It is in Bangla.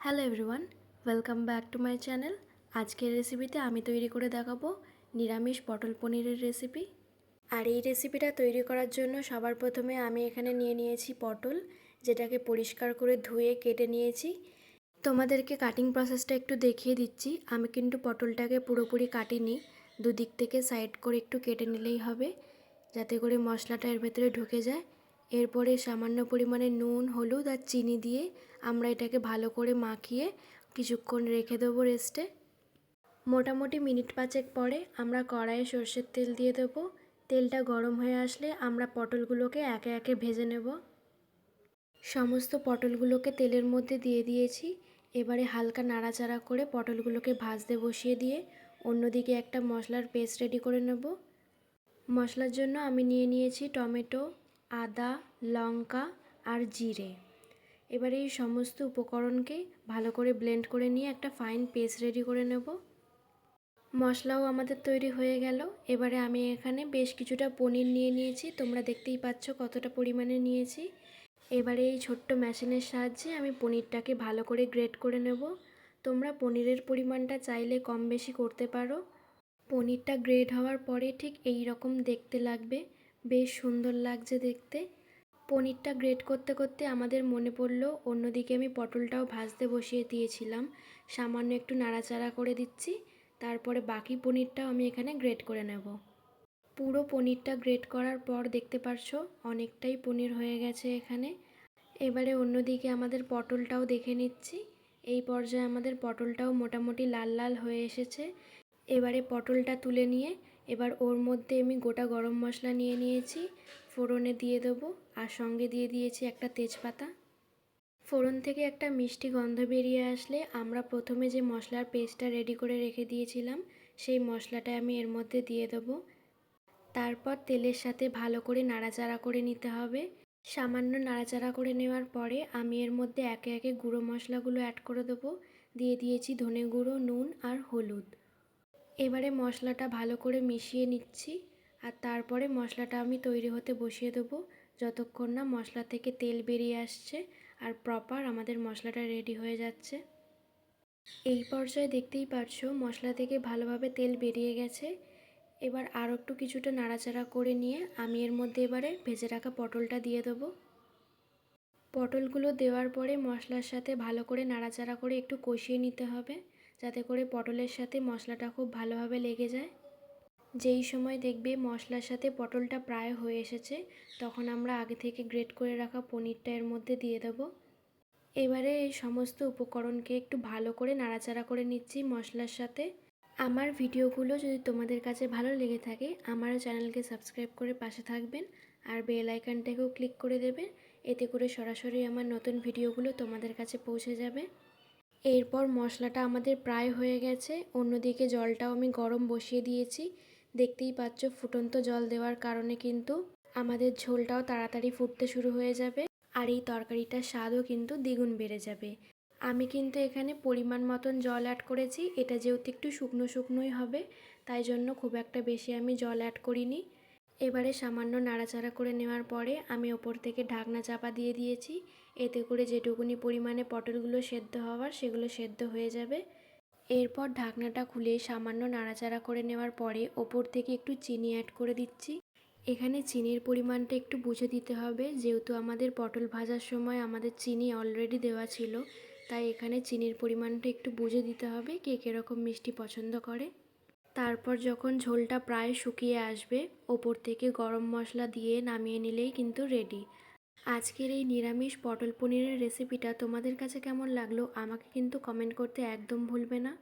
Hello everyone, welcome back to my channel. আজকের রেসিপিতে আমি তৈরি করে দেখাবো নিরামিষ পটল পনিরের রেসিপি। আর এই রেসিপিটা তৈরি করার জন্য সবার প্রথমে আমি এখানে নিয়ে নিয়েছি পটল, যেটাকে পরিষ্কার করে ধুয়ে কেটে নিয়েছি। তোমাদেরকে কাটিং প্রসেসটা একটু দেখিয়ে দিচ্ছি। আমি কিন্তু পটলটাকে পুরোপুরি কাটিনি, দুদিক থেকে সাইড করে একটু কেটে নিলেই হবে, যাতে করে মশলাটা এর ভেতরে ঢুকে যায়। এরপরে সামান্য পরিমাণে নুন, হলুদ আর চিনি দিয়ে আমরা এটাকে ভালো করে মাখিয়ে কিছুক্ষণ রেখে দেবো রেস্টে। মোটামুটি মিনিট 5 পরে আমরা কড়াইয়ে সর্ষের তেল দিয়ে দেবো। তেলটা গরম হয়ে আসলে আমরা পটলগুলোকে একে একে ভেজে নেব। সমস্ত পটলগুলোকে তেলের মধ্যে দিয়ে দিয়েছি। এবারে হালকা নাড়াচাড়া করে পটলগুলোকে ভাজতে বসিয়ে দিয়ে অন্যদিকে একটা মশলার পেস্ট রেডি করে নেব। মশলার জন্য আমি নিয়ে নিয়েছি টমেটো, আদা, লঙ্কা আর জিরে। এবারে এই সমস্ত উপকরণকে ভালো করে ব্লেন্ড করে নিয়ে একটা ফাইন পেস্ট রেডি করে নেব। মশলাও আমাদের তৈরি হয়ে গেল। এবারে আমি এখানে বেশ কিছুটা পনির নিয়ে নিয়েছি, তোমরা দেখতেই পাচ্ছ কতটা পরিমাণে নিয়েছি। এবারে এই ছোট্ট মেশিনের সাহায্যে আমি পনিরটাকে ভালো করে গ্রেট করে নেব। তোমরা পনিরের পরিমাণটা চাইলে কম বেশি করতে পারো। পনিরটা গ্রেট হওয়ার পরে ঠিক এই রকম দেখতে লাগবে, বেশ সুন্দর লাগছে দেখতে। পনিরটা গ্রেট করতে করতে আমাদের মনে পড়লো অন্যদিকে আমি পটলটাও ভাজতে বসিয়ে দিয়েছিলাম। সামান্য একটু নাড়াচাড়া করে দিচ্ছি, তারপরে বাকি পনিরটাও আমি এখানে গ্রেট করে নেব। পুরো পনিরটা গ্রেট করার পর দেখতে পারছো অনেকটাই পনির হয়ে গেছে এখানে। এবারে অন্যদিকে আমাদের পটলটাও দেখে নিচ্ছি। এই পর্যায়ে আমাদের পটলটাও মোটামুটি লাল লাল হয়ে এসেছে। এবারে পটলটা তুলে নিয়ে এবার ওর মধ্যে আমি গোটা গরম মশলা নিয়ে নিয়েছি, ফোড়নে দিয়ে দেবো। আর সঙ্গে দিয়ে দিয়েছি একটা তেজপাতা। ফোড়ন থেকে একটা মিষ্টি গন্ধ বেরিয়ে আসলে আমরা প্রথমে যে মশলার পেস্টটা রেডি করে রেখে দিয়েছিলাম সেই মশলাটা আমি এর মধ্যে দিয়ে দেবো। তারপর তেলের সাথে ভালো করে নাড়াচাড়া করে নিতে হবে। সামান্য নাড়াচাড়া করে নেওয়ার পরে আমি এর মধ্যে একে একে গুঁড়ো মশলাগুলো অ্যাড করে দেবো। দিয়ে দিয়েছি ধনে গুঁড়ো, নুন আর হলুদ। এবারে মশলাটা ভালো করে মিশিয়ে নিচ্ছি। আর তারপরে মশলাটা আমি তৈরি হতে বসিয়ে দেবো, যতক্ষণ না মশলা থেকে তেল বেরিয়ে আসছে আর প্রপার আমাদের মশলাটা রেডি হয়ে যাচ্ছে। এই পর্যায়ে দেখতেই পারছো মশলা থেকে ভালোভাবে তেল বেরিয়ে গেছে। এবার আরও একটু কিছুটা নাড়াচাড়া করে নিয়ে আমি এর মধ্যে এবারে ভেজে রাখা পটলটা দিয়ে দেবো। পটলগুলো দেওয়ার পরে মশলার সাথে ভালো করে নাড়াচাড়া করে একটু কষিয়ে নিতে হবে, যাতে করে পটলের সাথে মশলাটা খুব ভালোভাবে লেগে যায়। যেই সময় দেখবে মশলার সাথে পটলটা প্রায় হয়ে এসেছে, তখন আমরা আগে থেকে গ্রেট করে রাখা পনিরটা এর মধ্যে দিয়ে দেবো। এবারে এই সমস্ত উপকরণকে একটু ভালো করে নাড়াচাড়া করে নিচ্ছি মশলার সাথে। আমার ভিডিওগুলো যদি তোমাদের কাছে ভালো লেগে থাকে আমার চ্যানেলকে সাবস্ক্রাইব করে পাশে থাকবেন আর বেল আইকনটাকেও ক্লিক করে দেবেন, এতে করে সরাসরি আমার নতুন ভিডিওগুলো তোমাদের কাছে পৌঁছে যাবে। এরপর মশলাটা আমাদের প্রায় হয়ে গেছে। অন্যদিকে জলটাও আমি গরম বসিয়ে দিয়েছি। দেখতেই পাচ্ছ ফুটন্ত জল দেওয়ার কারণে কিন্তু আমাদের ঝোলটাও তাড়াতাড়ি ফুটতে শুরু হয়ে যাবে আর এই তরকারিটার স্বাদও কিন্তু দ্বিগুণ বেড়ে যাবে। আমি কিন্তু এখানে পরিমাণ মতন জল অ্যাড করেছি, এটা যেহেতু একটু শুকনো শুকনোই হবে তাই জন্য খুব একটা বেশি আমি জল অ্যাড করিনি। এবারে সামান্য নাড়াচাড়া করে নেওয়ার পরে আমি ওপর থেকে ঢাকনা চাপা দিয়ে দিয়েছি, এতে করে যেটুকুনি পরিমাণে পটলগুলো সেদ্ধ হওয়ার সেগুলো সেদ্ধ হয়ে যাবে। এরপর ঢাকনাটা খুলে সামান্য নাড়াচাড়া করে নেওয়ার পরে ওপর থেকে একটু চিনি অ্যাড করে দিচ্ছি। এখানে চিনির পরিমাণটা একটু বুঝে দিতে হবে, যেহেতু আমাদের পটল ভাজার সময় আমাদের চিনি অলরেডি দেওয়া ছিল, তাই এখানে চিনির পরিমাণটা একটু বুঝে দিতে হবে কে কীরকম মিষ্টি পছন্দ করে। তারপর যখন ঝোলটা প্রায় শুকিয়ে আসবে ওপর থেকে গরম মশলা দিয়ে নামিয়ে নিলেই কিন্তু রেডি। আজকের এই নিরামিষ পটল পনিরের রেসিপিটা তোমাদের কাছে কেমন লাগলো আমাকে কিন্তু কমেন্ট করতে একদম ভুলবে না।